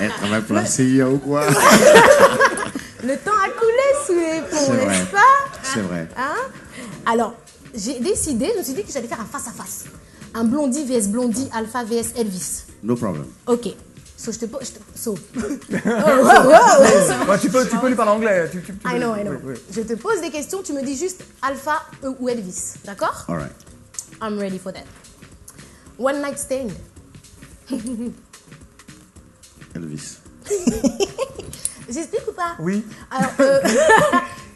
Elle travaille pour la CIA ou quoi? Le temps a coulé sous les ponts, C'est vrai. n'est-ce pas? C'est vrai. Hein? Alors, j'ai décidé, je me suis dit que j'allais faire un face-à-face. Un Blondie vs Blondie, Alpha vs Elvis. No problem. Ok. So, je te pose... So. Ouais, tu peux lui parler anglais. I know. Oui, oui. Je te pose des questions, tu me dis juste Alpha ou Elvis. D'accord? All right. I'm ready for that. One night stand. Elvis. J'explique ou pas? Oui. Alors,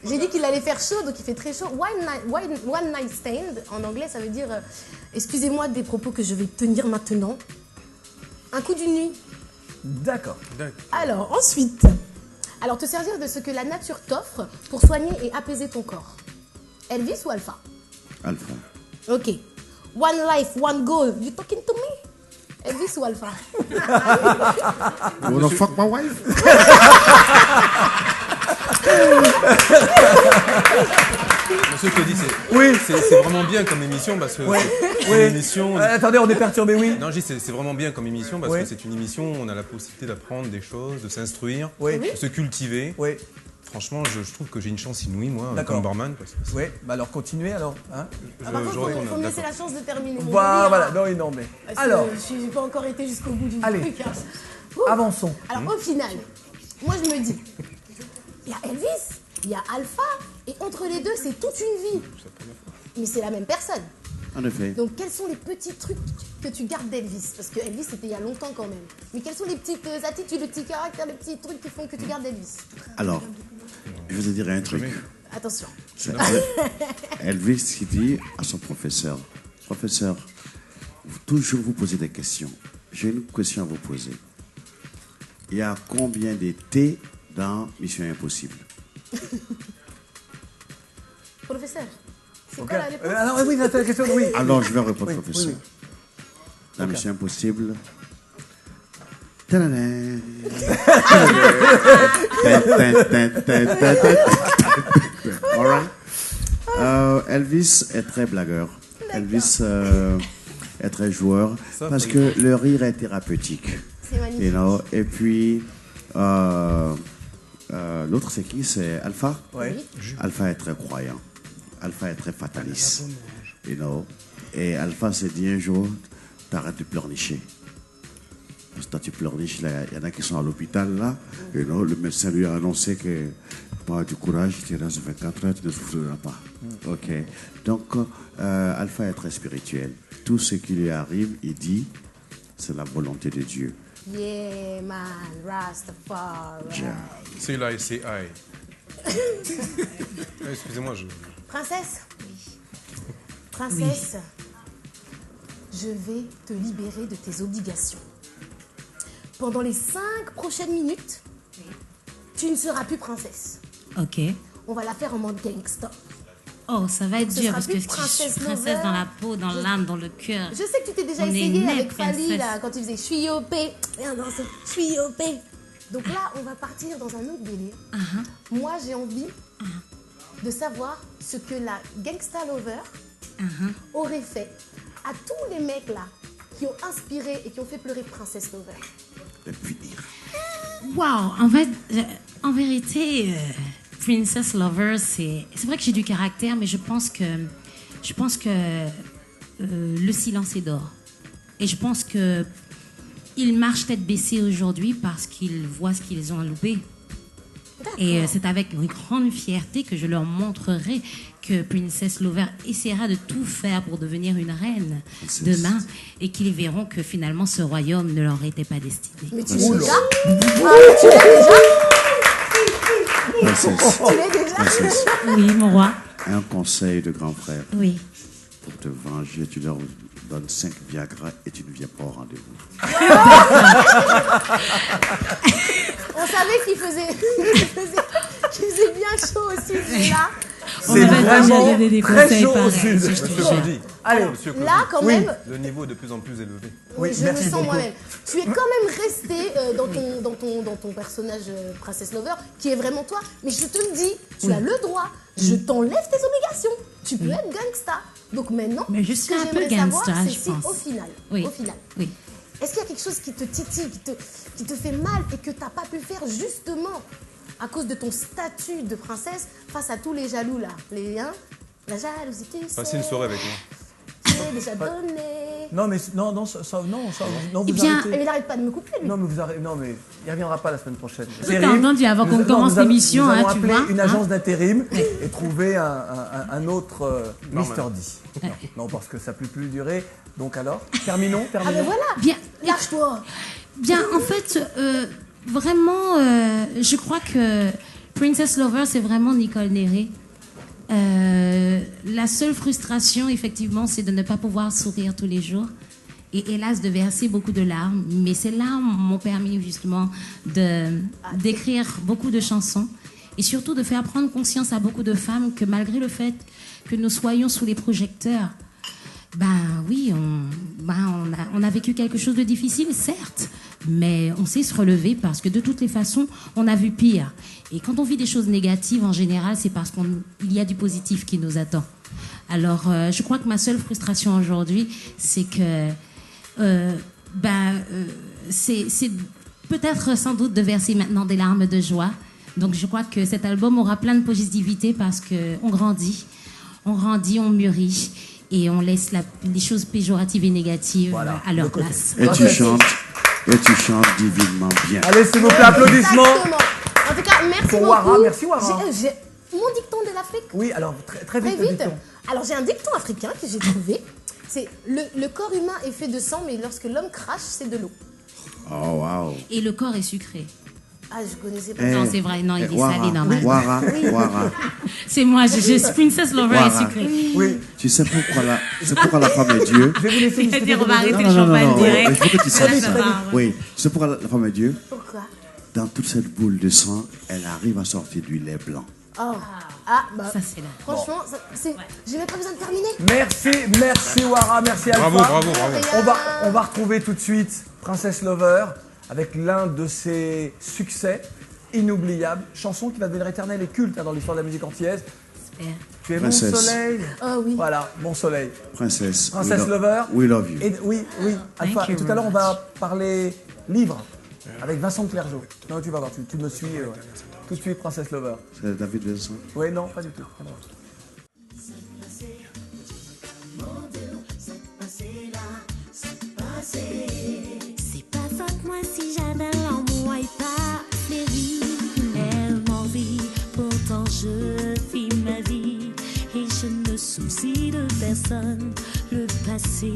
j'ai dit qu'il allait faire chaud, donc il fait très chaud. One night stand, en anglais, ça veut dire excusez-moi des propos que je vais tenir maintenant. Un coup d'une nuit. D'accord. Alors, ensuite, te servir de ce que la nature t'offre pour soigner et apaiser ton corps. Elvis ou Alpha? Alpha. Ok. One life, one goal. You talking to me? Elvis ou Alpha? You wanna fuck my wife? Monsieur te dit, Oui. c'est vraiment bien comme émission parce que c'est une émission. Attendez, on est perturbé, oui. Non, je dis c'est vraiment bien comme émission parce Oui. que c'est une émission où on a la possibilité d'apprendre des choses, de s'instruire, Oui. de se cultiver. Oui. Franchement, je trouve que j'ai une chance inouïe, moi, D'accord. comme barman. Parce que Oui, bah alors continuez alors. Hein. Par contre, je il retourne, faut me laisser d'accord. la chance de terminer mon Voilà, délire, hein. non, mais. Parce Alors, que je n'ai pas encore été jusqu'au bout du Allez. truc. Hein. avançons. Alors, au final, moi, je me dis, il y a Elvis, il y a Alpha, et entre les deux, c'est toute une vie. Mais c'est la même personne. En effet. Donc, quels sont les petits trucs que tu gardes d'Elvis? Parce que Elvis, c'était il y a longtemps quand même. Mais quelles sont les petites attitudes, les petits caractères, les petits trucs qui font que tu gardes d'Elvis? Alors, je vous dirai un truc. Attention. C'est Elvis qui dit à son professeur, professeur, vous toujours vous posez des questions. J'ai une question à vous poser. Il y a combien de T dans Mission Impossible? Professeur, c'est Ok. quoi la réponse? Alors, oui, la question, oui. Alors, je vais répondre, Oui, professeur. oui, Dans Mission Impossible. Tadadam. All right. Elvis est très blagueur. Elvis est très joueur parce que le rire est thérapeutique. C'est magnifique. You know? Et puis, l'autre, c'est qui? C'est Alpha. Oui. Alpha est très croyant. Alpha est très fataliste. You know? Et Alpha s'est dit un jour, t'arrêtes de pleurnicher. Parce que quand tu pleurniches, il y en a qui sont à l'hôpital là. You know? Le médecin lui a annoncé que pas du courage, tu restes 24 heures, tu ne souffriras pas. Ok. Donc, Alpha est très spirituel. Tout ce qui lui arrive, il dit, c'est la volonté de Dieu. Yeah, man, Rastafari. Yeah. C'est là et c'est I. Excusez-moi, Princesse. Princesse, je vais te libérer de tes obligations. Pendant les 5 prochaines minutes, tu ne seras plus princesse. Ok. On va la faire en mode gangsta. Oh, ça va être Ce dur sera parce que plus je suis princesse princesse lover. dans la peau, dans l'âme, dans le cœur. Je sais que tu t'es déjà On est essayé né avec Fali princesse. là, quand tu faisais je suis OP. Viens danser, je suis OP. Donc là, on va partir dans un autre délire. Moi, j'ai envie de savoir ce que la gangsta lover aurait fait à tous les mecs là qui ont inspiré et qui ont fait pleurer Princess Lover. Le punir. Waouh, en vérité, Princess Lover, c'est vrai que j'ai du caractère, mais je pense que le silence est d'or. Et je pense que ils marchent tête baissée aujourd'hui parce qu'ils voient ce qu'ils ont à louper. Et c'est avec une grande fierté que je leur montrerai que Princess Lover essaiera de tout faire pour devenir une reine demain et qu'ils verront que finalement ce royaume ne leur était pas destiné. Mais tu l'es déjà? Tu l'es déjà? Princesse, Tu l'es déjà? princesse, Oui, mon roi. un conseil de grand frère. Oui. Pour te venger, tu leur donnes 5 Viagra et tu ne viens pas au rendez-vous. On savait qu'il faisait bien chaud aussi, celui-là. On C'est avait déjà vraiment donné des très conseils chaud au pareils, sud. si je te Monsieur jure. Claudie. Allez, Monsieur Claudie. Là, quand même, Le niveau est de plus en plus élevé. Oui, je merci le sens beaucoup. moi-même. Tu es quand même resté dans ton personnage Princess Lover, qui est vraiment toi. Mais je te le dis, tu as le droit. Je t'enlève tes obligations. Tu peux être gangsta. Donc maintenant, Mais je ce suis que un peu j'aimerais savoir, gangsta, c'est je si pense. au final, Oui. au final, Oui. Est-ce qu'il y a quelque chose qui te titille, qui te fait mal et que tu n'as pas pu faire justement à cause de ton statut de princesse face à tous les jaloux là, la jalousie, Passez une soirée avec moi. c'est déjà donné. Non, mais non, vous bien, arrêtez. Mais il n'arrête pas de me couper, lui. Non, mais il reviendra pas la semaine prochaine. T'as entendu avant qu'on commence l'émission, nous hein, avons tu appelé vois. une agence d'intérim et trouvé un autre Mister D. Non, parce que ça ne peut plus durer. Donc alors, terminons. Ah ben voilà, Bien, lâche-toi. bien, en fait, vraiment, je crois que Princess Lover, c'est vraiment Nicole Néré. La seule frustration, effectivement, c'est de ne pas pouvoir sourire tous les jours. Et hélas, de verser beaucoup de larmes. Mais ces larmes m'ont permis justement d'écrire beaucoup de chansons. Et surtout de faire prendre conscience à beaucoup de femmes que malgré le fait que nous soyons sous les projecteurs, ben oui, on a vécu quelque chose de difficile, certes, mais on sait se relever parce que de toutes les façons, on a vu pire. Et quand on vit des choses négatives, en général, c'est parce qu'il y a du positif qui nous attend. Alors, je crois que ma seule frustration aujourd'hui, c'est que c'est peut-être sans doute de verser maintenant des larmes de joie. Donc, je crois que cet album aura plein de positivité parce qu'on grandit, on mûrit. Et on laisse les choses péjoratives et négatives à leur place. Et tu chantes divinement bien. Allez, s'il vous plaît, applaudissements. Exactement. En tout cas, merci Pour beaucoup. Wara, merci Wara. J'ai mon dicton de l'Afrique. Oui, alors très Très vite. vite. dicton. Alors, j'ai un dicton africain que j'ai trouvé. C'est le corps humain est fait de sang, mais lorsque l'homme crache, c'est de l'eau. Oh, wow. Et le corps est sucré. Ah, je connaissais pas. Non, c'est vrai, non, il est Wara, salé normal. Wara. C'est moi, Princess Lover est Wara. sucré. Oui, Tu sais pourquoi la femme est Dieu? je vais vous laisser discuter. C'est-à-dire, on va arrêter le Non, champagne direct. Je veux que tu saches Ça ça. va. Oui, c'est pourquoi la femme est Dieu. Pourquoi? Dans toute cette boule de sang, elle arrive à sortir du lait blanc. Oh. Bah, Ça, c'est là. franchement, j'ai même pas besoin de terminer. Merci Wara, merci Alpha. Bravo. On va retrouver tout de suite Princess Lover avec l'un de ses succès inoubliables, chanson qui va devenir éternelle et culte dans l'histoire de la musique antillaise. Super. Tu es Princesse. mon soleil. Oh oui. Voilà, mon soleil. Princesse Lover. We love you. Et, oui, Alpha. Thank you Et tout à l'heure, on very va parler livre avec Vincent Clergeau. Non, tu vas voir, tu me suis tout de suite, Princess Lover. C'est David Vincent. Oui, non, pas du tout. Ah non. C'est pas faute moi si j'avais l'amour et pas les vies. Elle m'envie, pourtant je vis ma vie et je ne me soucie de personne. Le passé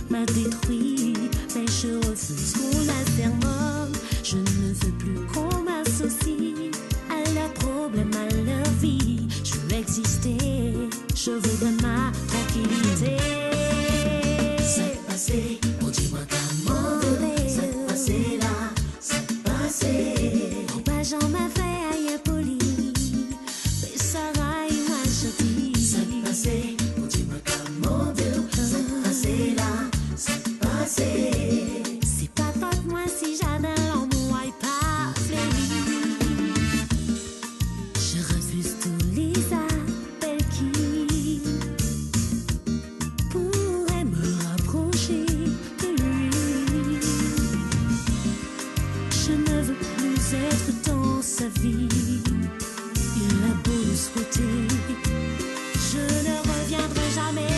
m'a détruit, mais je refuse qu'on la sermonne. Je ne veux plus qu'on m'associe à leurs problèmes, à leur vie. Je veux exister, je voudrais ma tranquillité. C'est passé, oh dis-moi comment c'est passé là, c'est passé. Oh bah j'en m'a fait aïe poli, mais ça raille moi je dis. C'est passé, oh dis-moi comment c'est passé là, c'est passé. C'est pas faute moi si j'avais l'amour et pas fléri. Je refuse tous les appels qui pourraient me rapprocher de lui. Je ne veux plus être dans sa vie. Il a beau le souhaiter, je ne reviendrai jamais.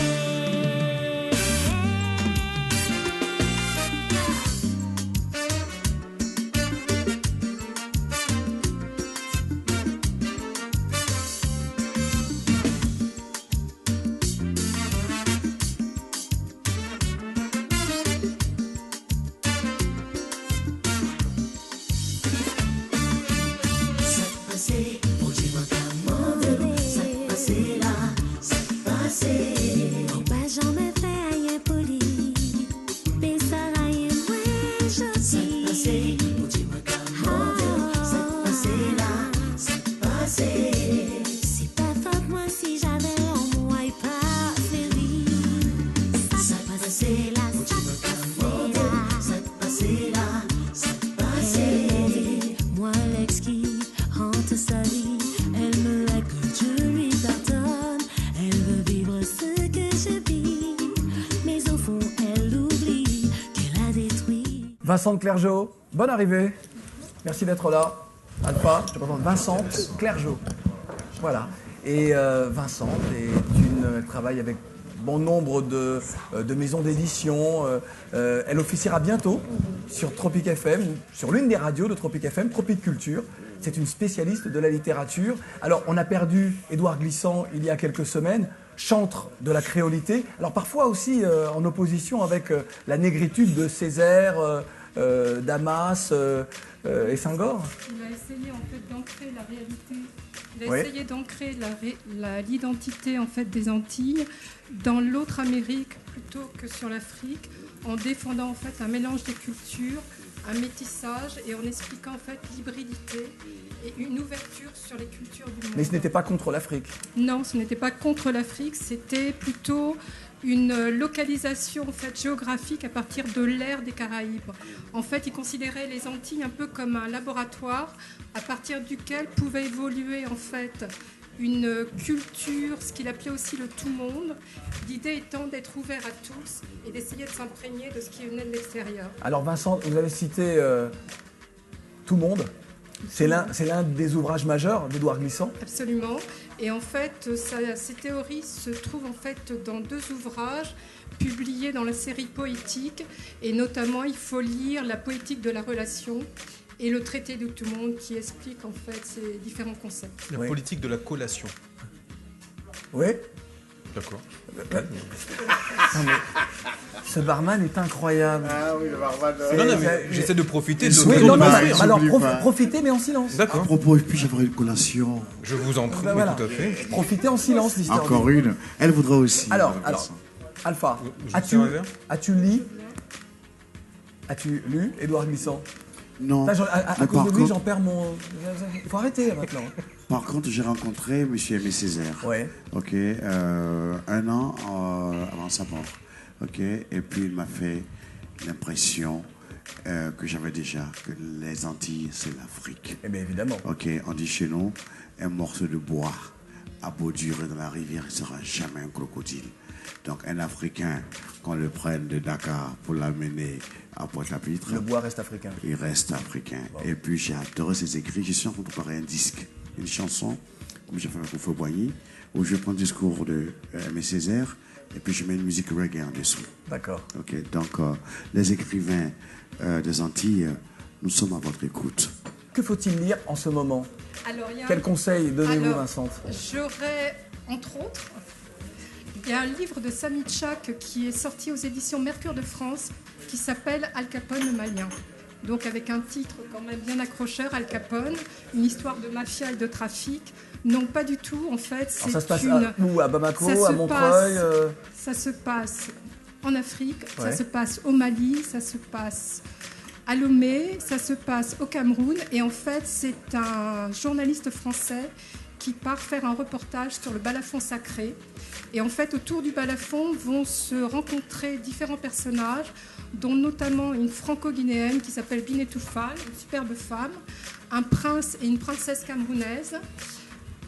C'est passé, oh dis-moi comment c'est passé là, c'est passé. Vincent Clergeau, bonne arrivée. Merci d'être là. Alpha, je te présente Vincent Clergeau. Voilà. Et Vincent elle travaille avec bon nombre de maisons d'édition. Elle officiera bientôt sur Tropic FM, sur l'une des radios de Tropic FM, Tropic Culture. C'est une spécialiste de la littérature. Alors, on a perdu Édouard Glissant il y a quelques semaines, chantre de la créolité. Alors, parfois aussi en opposition avec la négritude de Césaire, Damas et Senghor. Il a essayé en fait d'ancrer la réalité. Il a Ouais. essayé d'ancrer l'identité en fait des Antilles dans l'autre Amérique plutôt que sur l'Afrique, en défendant en fait un mélange des cultures, un métissage et en expliquant en fait l'hybridité et une ouverture sur les cultures du monde. Mais ce n'était pas contre l'Afrique. Non, ce n'était pas contre l'Afrique, c'était plutôt une localisation en fait, géographique à partir de l'ère des Caraïbes. En fait, il considérait les Antilles un peu comme un laboratoire à partir duquel pouvait évoluer en fait une culture, ce qu'il appelait aussi le tout-monde, l'idée étant d'être ouvert à tous et d'essayer de s'imprégner de ce qui venait de l'extérieur. Alors Vincent, vous avez cité Tout le monde. C'est l'un des ouvrages majeurs d'Édouard Glissant. Absolument. Et en fait, ces théories se trouvent en fait dans 2 ouvrages publiés dans la série Poétique. Et notamment, il faut lire La poétique de la relation et le traité de tout le monde qui explique en fait ces différents concepts. La Oui. politique de la collation. Oui. D'accord. Non, mais ce barman est incroyable. Ah oui, le barman. Non, mais j'essaie de profiter de Oui, l'occasion non, de non, m'ouvrir. alors J'oublie pas. profitez, mais en silence. À D'accord. propos, puis-je avoir une collation? Je vous en prie, Ben mais voilà. tout à fait. Profitez en silence, l'histoire. Encore une. Elle voudra aussi. Alors, Madame alors, Vincent. Alpha, Je vous sers un verre as-tu lu Édouard Glissant? Non. Là, à Mais cause par de lui, contre- j'en perds mon... Il faut arrêter là, maintenant. Par contre, j'ai rencontré M. Aimé Césaire. Ouais. Ok, 1 an avant sa mort. Ok, et puis il m'a fait l'impression que j'avais déjà que les Antilles, c'est l'Afrique. Eh bien, évidemment. Ok, on dit chez nous, un morceau de bois a beau durer dans la rivière, il ne sera jamais un crocodile. Donc un Africain, qu'on le prenne de Dakar pour l'amener à Pointe-à-Pitre, Le bois reste africain. il reste africain. Et puis j'ai adoré ses écrits. Je suis en train de préparer un disque, une chanson, comme j'ai fait avec Oufo Boigny, où je prends le discours de Aimé Césaire et puis je mets une musique reggae en dessous. D'accord. Ok, donc les écrivains des Antilles, nous sommes à votre écoute. Que faut-il lire en ce moment? Alors, il y a Quel conseil donnez-vous, Alors, Vincent? J'aurais, entre autres, il y a un livre de Sami Tchak qui est sorti aux éditions Mercure de France qui s'appelle Al Capone le Malien. Donc avec un titre quand même bien accrocheur, Al Capone, une histoire de mafia et de trafic. Non, pas du tout, en fait, Alors, c'est ça se passe une... où? À Bamako, Ça se à Montreuil passe- Ça se passe en Afrique, Ouais. ça se passe au Mali, ça se passe à Lomé, ça se passe au Cameroun. Et en fait, c'est un journaliste français qui part faire un reportage sur le balafon sacré. Et en fait, autour du balafon vont se rencontrer différents personnages, dont notamment une franco-guinéenne qui s'appelle Binetou Fall, une superbe femme, un prince et une princesse camerounaise,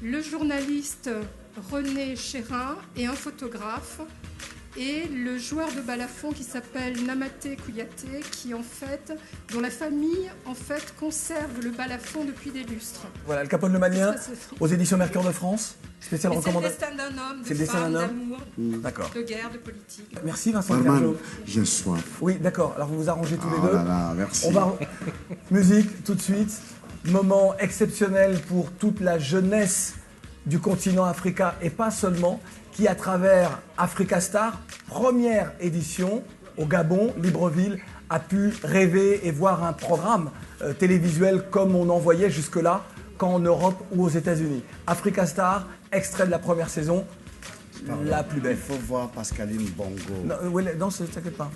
le journaliste René Chérin et un photographe, et le joueur de balafon qui s'appelle Namaté Kouyaté, dont la famille en fait conserve le balafon depuis des lustres. Voilà, Al Capone le Malien, Ça, c'est- aux éditions Mercure de France. Spéciale Et c'est le recommandation. destin d'un homme, C'est de le destin femme, d'un homme d'amour, D'accord. de guerre, de politique. Merci, Vincent Barman, Clergeau. j'ai soif. Oui, d'accord. Alors, vous vous arrangez tous les Oh deux. là là, merci. On va... Musique, tout de suite. Moment exceptionnel pour toute la jeunesse du continent africain et pas seulement, qui à travers Africa Star, première édition au Gabon, Libreville, a pu rêver et voir un programme télévisuel comme on en voyait jusque-là, qu'en Europe ou aux États-Unis. Africa Star, extrait de la première saison, la plus belle. Il faut voir Pascaline Bongo. Non, ouais, non, t'inquiète pas.